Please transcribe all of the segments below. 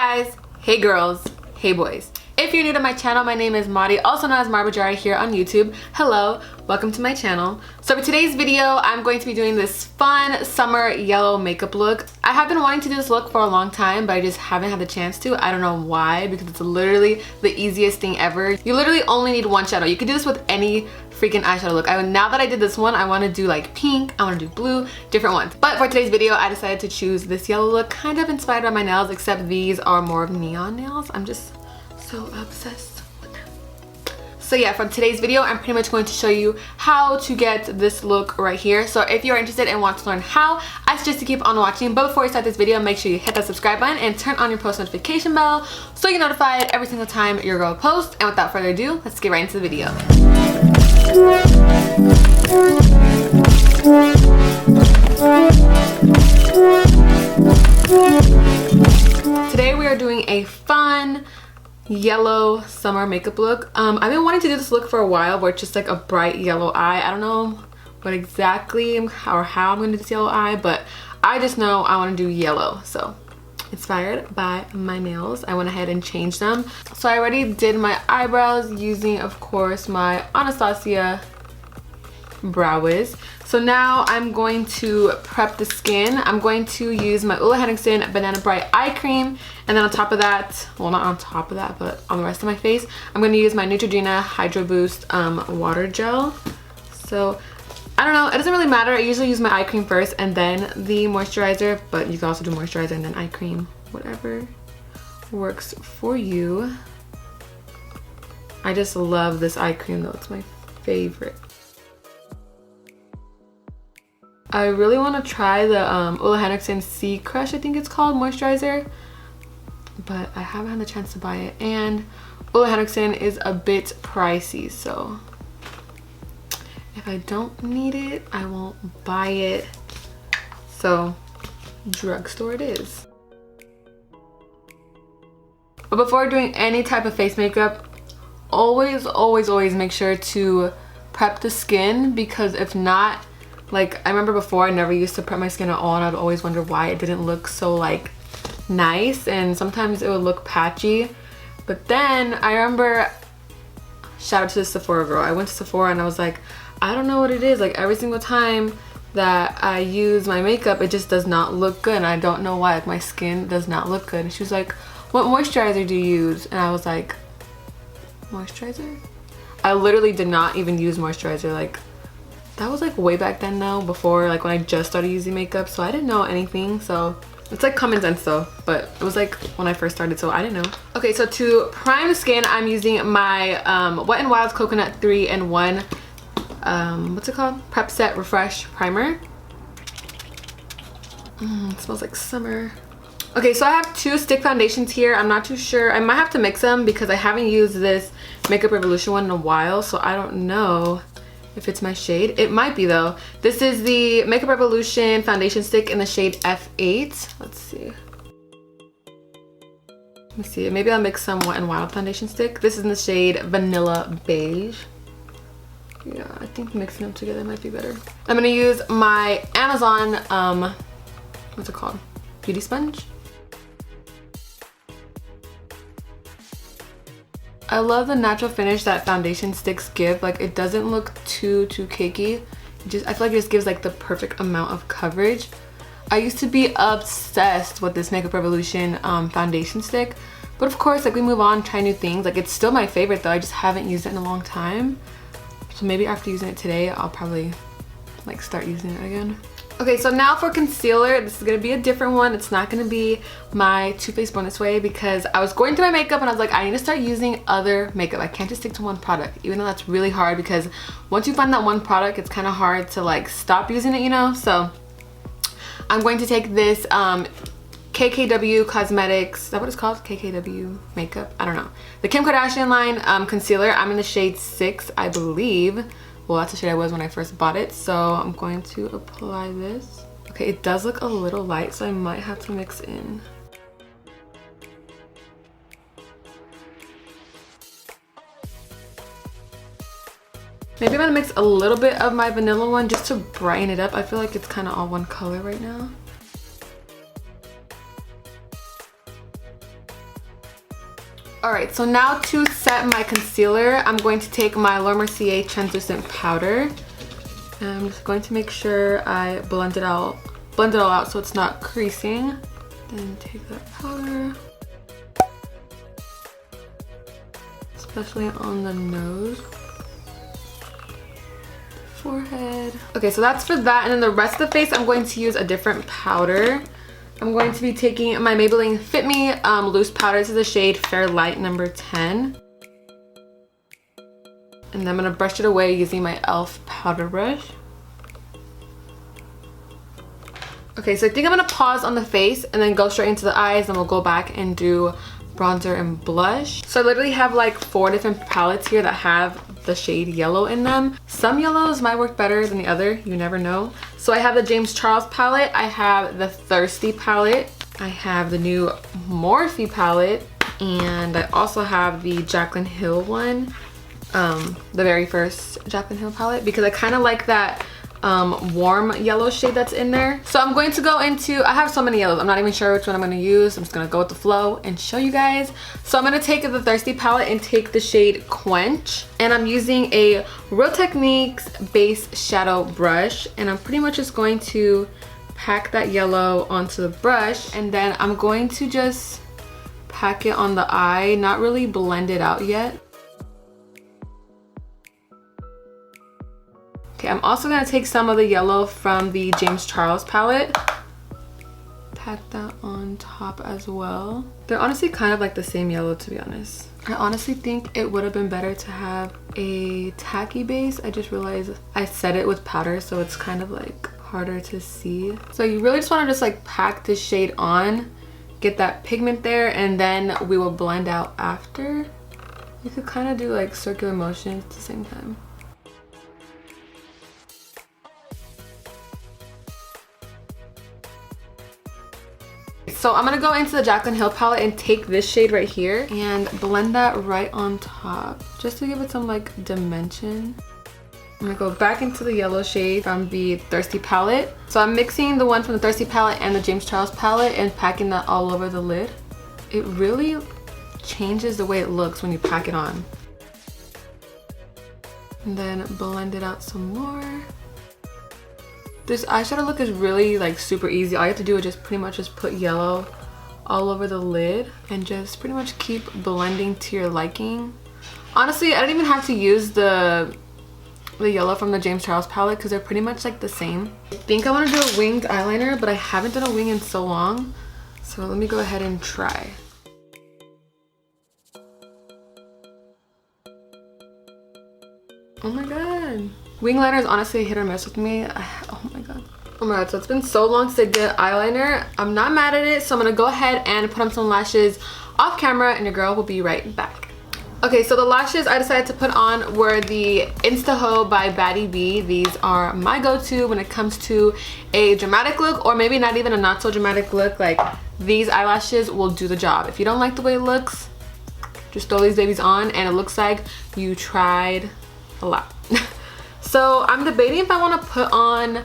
guys, hey girls, hey boys. If you're new to my channel, my name is Mariiii, also known as MariiiBajariii here on YouTube. Hello, welcome to my channel. So for today's video, I'm going to be doing this fun summer yellow makeup look. I have been wanting to do this look for a long time, but I just haven't had the chance to. I don't know why, because it's literally the easiest thing ever. You literally only need one shadow. You can do this with any freaking eyeshadow look. Now that I did this one, I want to do like pink, I want to do blue, different ones. But for today's video, I decided to choose this yellow look, kind of inspired by my nails, except these are more of neon nails. I'm just so obsessed with them. So yeah, for today's video, I'm pretty much going to show you how to get this look right here. So if you're interested and want to learn how, I suggest to keep on watching. But before you start this video, make sure you hit that subscribe button and turn on your post notification bell so you're notified every single time your girl posts. And without further ado, let's get right into the video. Today we are doing a fun yellow summer makeup look. I've been wanting to do this look for a while where it's just like a bright yellow eye. I don't know what exactly or how I'm going to do this yellow eye, but I just know I want to do yellow. So inspired by my nails, I went ahead and changed them. So I already did my eyebrows using, of course, my Anastasia brow wiz. So now I'm going to prep the skin. I'm going to use my Ole Henriksen Banana Bright Eye Cream, and then on top of that, well, not on top of that, but on the rest of my face, I'm going to use my Neutrogena Hydro Boost water gel. So I don't know, it doesn't really matter. I usually use my eye cream first and then the moisturizer, but you can also do moisturizer and then eye cream, whatever works for you. I just love this eye cream though, it's my favorite. I really want to try the Ole Henriksen Sea Crush, I think it's called, moisturizer, but I haven't had the chance to buy it, and Ole Henriksen is a bit pricey, so if I don't need it, I won't buy it. So drugstore it is. But before doing any type of face makeup, always make sure to prep the skin, because if not, like, I remember before I never used to prep my skin at all, and I'd always wonder why it didn't look so like nice, and sometimes it would look patchy. But then I remember, shout out to the Sephora girl, I went to Sephora and I was like, I don't know what it is, like every single time that I use my makeup it just does not look good, and I don't know why, like my skin does not look good. And she was like, what moisturizer do you use? And I was like, moisturizer? I literally did not even use moisturizer. Like, that was like way back then though, before like when I just started using makeup, so I didn't know anything. So it's like common sense though, but it was like when I first started, so I didn't know. Okay, so to prime the skin, I'm using my Wet n Wild's Coconut 3-in-1 what's it called, Prep Set Refresh Primer. It smells like summer. Okay, so I have two stick foundations here. I'm not too sure, I might have to mix them because I haven't used this Makeup Revolution one in a while, so I don't know if it's my shade. It might be though. This is the Makeup Revolution foundation stick in the shade F8. Let's see. Let me see. Maybe I'll mix some Wet n Wild foundation stick. This is in the shade Vanilla Beige. Yeah, I think mixing them together might be better. I'm gonna use my Amazon, what's it called? Beauty sponge. I love the natural finish that foundation sticks give. Like, it doesn't look too cakey. I feel like it just gives like the perfect amount of coverage. I used to be obsessed with this Makeup Revolution foundation stick, but of course, like, we move on, try new things. Like, it's still my favorite though. I just haven't used it in a long time. So maybe after using it today, I'll probably like start using it again. Okay, so now for concealer, this is gonna be a different one. It's not gonna be my Too Faced Born This Way, because I was going through my makeup and I was like, I need to start using other makeup. I can't just stick to one product, even though that's really hard, because once you find that one product, it's kind of hard to like stop using it, you know? So I'm going to take this KKW Cosmetics, is that what it's called? KKW makeup? I don't know. The Kim Kardashian line concealer. I'm in the shade 6, I believe. Well, that's the shade I was when I first bought it. So I'm going to apply this. Okay, it does look a little light, so I might have to mix in. Maybe I'm gonna mix a little bit of my vanilla one just to brighten it up. I feel like it's kind of all one color right now. Alright, so now to set my concealer, I'm going to take my Laura Mercier translucent powder. And I'm just going to make sure I blend it all out so it's not creasing. Then take that powder, especially on the nose, forehead. Okay, so that's for that. And then the rest of the face, I'm going to use a different powder. I'm going to be taking my Maybelline Fit Me loose powder. This is the shade Fair Light number 10. And then I'm gonna brush it away using my e.l.f. powder brush. Okay, so I think I'm gonna pause on the face and then go straight into the eyes, and we'll go back and do bronzer and blush. So I literally have like 4 different palettes here that have the shade yellow in them. Some yellows might work better than the other, you never know. So I have the James Charles palette, I have the Thirsty palette, I have the new Morphe palette, and I also have the Jaclyn Hill one, the very first Jaclyn Hill palette, because I kind of like that warm yellow shade that's in there. So I'm going to go into, I have so many yellows, I'm not even sure which one I'm going to use. I'm just going to go with the flow and show you guys. So I'm going to take the Thirsty palette and take the shade Quench, and I'm using a Real Techniques base shadow brush, and I'm pretty much just going to pack that yellow onto the brush, and then I'm going to just pack it on the eye, not really blend it out yet. Okay, I'm also gonna take some of the yellow from the James Charles palette, pack that on top as well. They're honestly kind of like the same yellow, to be honest. I honestly think it would have been better to have a tacky base. I just realized I set it with powder, so it's kind of like harder to see. So you really just want to just like pack this shade on, get that pigment there, and then we will blend out after. You could kind of do like circular motions at the same time. So I'm gonna go into the Jaclyn Hill palette and take this shade right here and blend that right on top, just to give it some like dimension. I'm gonna go back into the yellow shade from the Thirsty palette. So I'm mixing the one from the Thirsty palette and the James Charles palette and packing that all over the lid. It really changes the way it looks when you pack it on. And then blend it out some more. This eyeshadow look is really like super easy. All you have to do is just pretty much just put yellow all over the lid and just pretty much keep blending to your liking. Honestly, I don't even have to use the yellow from the James Charles palette because they're pretty much like the same. I think I want to do a winged eyeliner, but I haven't done a wing in so long. So let me go ahead and try. Oh my god. Wing liner is honestly a hit or miss with me. Oh my god. Oh my god, so it's been so long since I did eyeliner. I'm not mad at it, so I'm gonna go ahead and put on some lashes off camera, and your girl will be right back. Okay, so the lashes I decided to put on were the Instaho by BajariiBajariii. These are my go-to when it comes to a dramatic look, or maybe not even a not so dramatic look. Like, these eyelashes will do the job. If you don't like the way it looks, just throw these babies on and it looks like you tried a lot. So I'm debating if I want to put on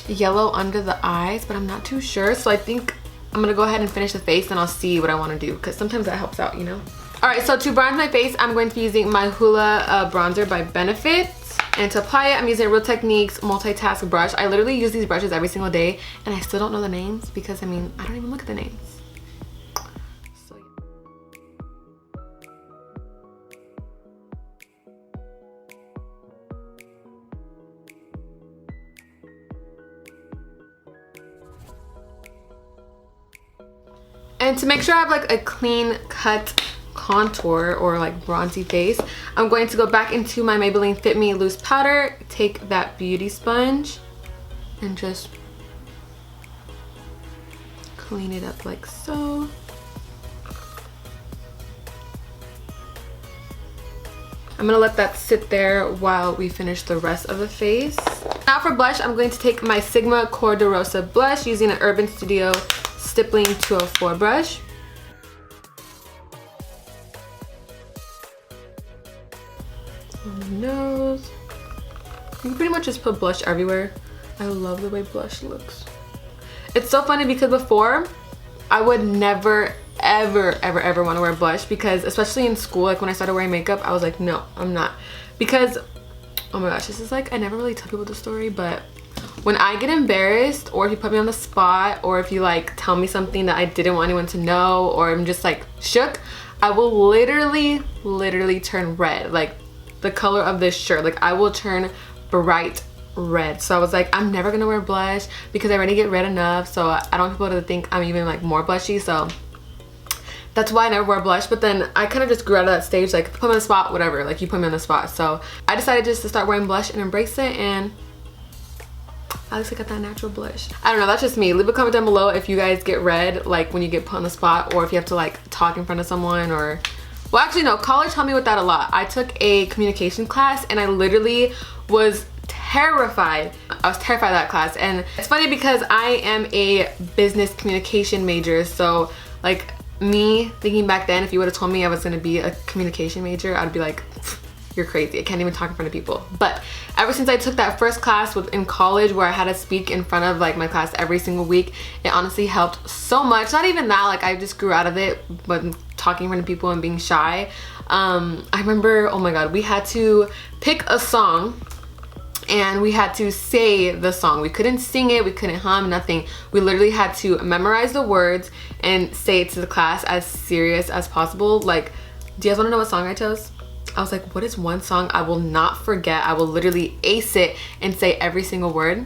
yellow under the eyes, but I'm not too sure. So I think I'm gonna go ahead and finish the face, and I'll see what I want to do, because sometimes that helps out, you know. All right, so to bronze my face, I'm going to be using my Hoola bronzer by Benefit, and to apply it, I'm using a Real Techniques multitask brush. I literally use these brushes every single day, and I still don't know the names because I mean, I don't even look at the names. So yeah. And to make sure I have like a clean cut contour or like bronzy face, I'm going to go back into my Maybelline Fit Me loose powder, take that beauty sponge, and just clean it up like so. I'm gonna let that sit there while we finish the rest of the face. Now for blush, I'm going to take my Sigma Cor de Rosa blush using an Urban Studio Stippling 204 brush. On the nose. You can pretty much just put blush everywhere. I love the way blush looks. It's so funny because before, I would never ever want to wear blush, because especially in school, like when I started wearing makeup, I was like, no, I'm not. Because, oh my gosh, this is like, I never really tell people the story, but when I get embarrassed, or if you put me on the spot, or if you like tell me something that I didn't want anyone to know, or I'm just like shook, I will literally turn red, like the color of this shirt. Like I will turn bright red. So I was like, I'm never gonna wear blush because I already get red enough, so I don't want people to think I'm even like more blushy. So that's why I never wear blush. But then I kind of just grew out of that stage, like put me on the spot, whatever, like you put me on the spot. So I decided just to start wearing blush and embrace it, and at least I got that natural blush. I don't know, that's just me. Leave a comment down below if you guys get red like when you get put on the spot, or if you have to like talk in front of someone, or well, actually no, college helped me with that a lot. I took a communication class and I literally was terrified. I was terrified of that class. And it's funny because I am a business communication major, so like me thinking back then, if you would have told me I was going to be a communication major, I'd be like, you're crazy, I can't even talk in front of people. But ever since I took that first class in college where I had to speak in front of like my class every single week, it honestly helped so much. Not even that, like I just grew out of it, but talking in front of people and being shy. I remember, oh my god, we had to pick a song and we had to say the song. We couldn't sing it, we couldn't hum, nothing. We literally had to memorize the words and say it to the class as serious as possible. Like, do you guys want to know what song I chose? I was like, what is one song I will not forget? I will literally ace it and say every single word.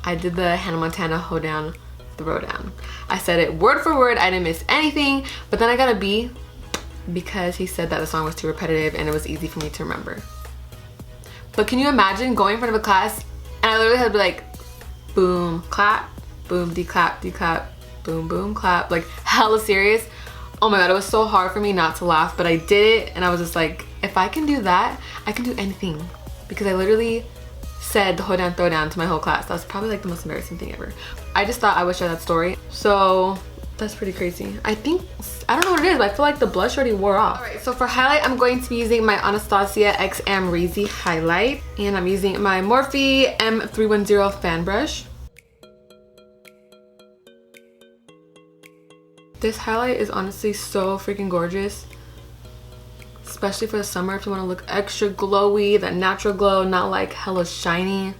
I did the Hannah Montana Hoedown Throwdown. I said it word for word, I didn't miss anything, but then I got a B because he said that the song was too repetitive and it was easy for me to remember. But can you imagine going in front of a class and I literally had to be like, boom, clap, boom, declap, declap, boom, boom, clap, like hella serious. Oh my god, it was so hard for me not to laugh, but I did it and I was just like, if I can do that, I can do anything. Because I literally said the Hoedown Throwdown to my whole class. That was probably like the most embarrassing thing ever. I just thought I would share that story. So that's pretty crazy. I think, I don't know what it is, but I feel like the blush already wore off. Alright, so for highlight, I'm going to be using my Anastasia X MariiiBajariii highlight. And I'm using my Morphe M310 fan brush. This highlight is honestly so freaking gorgeous. Especially for the summer if you want to look extra glowy, that natural glow, not like hella shiny.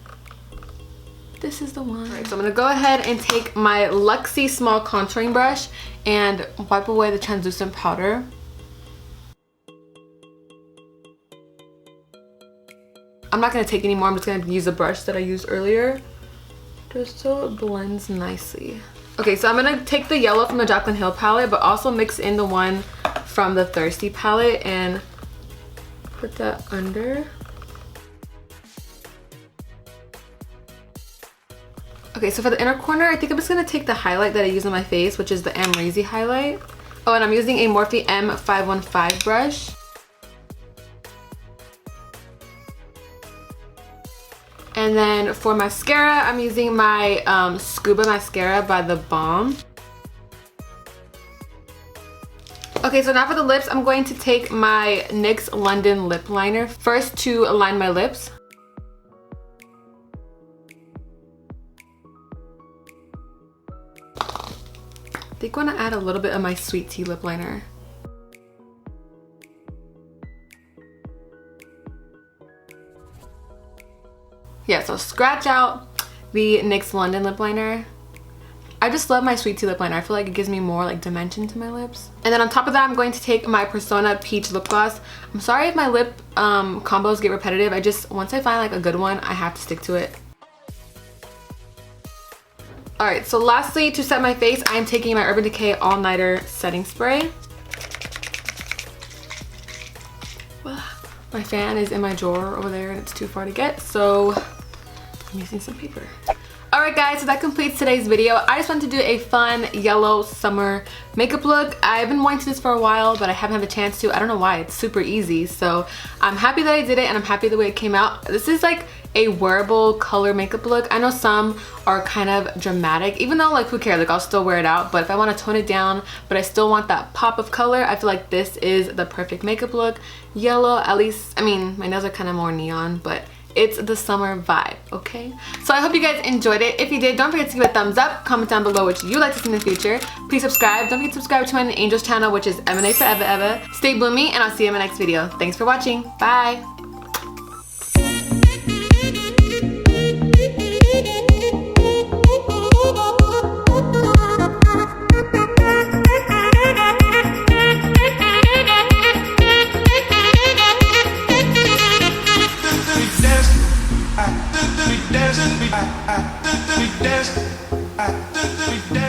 This is the one. Alright, so I'm going to go ahead and take my Luxie small contouring brush and wipe away the translucent powder. I'm not going to take any more, I'm just going to use the brush that I used earlier, just so it blends nicely. Okay, so I'm going to take the yellow from the Jaclyn Hill palette, but also mix in the one from the Thirsty palette and put that under. Okay, so for the inner corner, I think I'm just going to take the highlight that I use on my face, which is the MariiiBajariii highlight. Oh, and I'm using a Morphe M515 brush. And then for mascara, I'm using my Scuba mascara by The Balm. Okay, so now for the lips, I'm going to take my NYX London lip liner first to align my lips. I think I want to add a little bit of my Sweet Tea lip liner. Yeah, so scratch out the NYX London lip liner. I just love my Sweet Tea lip liner. I feel like it gives me more like dimension to my lips. And then on top of that, I'm going to take my Persona Peach lip gloss. I'm sorry if my lip combos get repetitive. Once I find like a good one, I have to stick to it. Alright, so lastly, to set my face, I am taking my Urban Decay All Nighter Setting Spray. My fan is in my drawer over there and it's too far to get, so I'm using some paper. Alright guys, so that completes today's video. I just wanted to do a fun yellow summer makeup look. I've been wanting to do this for a while, but I haven't had the chance to. I don't know why, it's super easy. So I'm happy that I did it and I'm happy the way it came out. This is like a wearable color makeup look. I know some are kind of dramatic, even though like who cares, like I'll still wear it out. But if I want to tone it down, but I still want that pop of color, I feel like this is the perfect makeup look. Yellow, at least, I mean, my nails are kind of more neon, but it's the summer vibe, okay? So I hope you guys enjoyed it. If you did, don't forget to give it a thumbs up. Comment down below what you'd like to see in the future. Please subscribe. Don't forget to subscribe to my Angels channel, which is M&A Forever Ever. Stay bloomy, and I'll see you in my next video. Thanks for watching. Bye. We dance.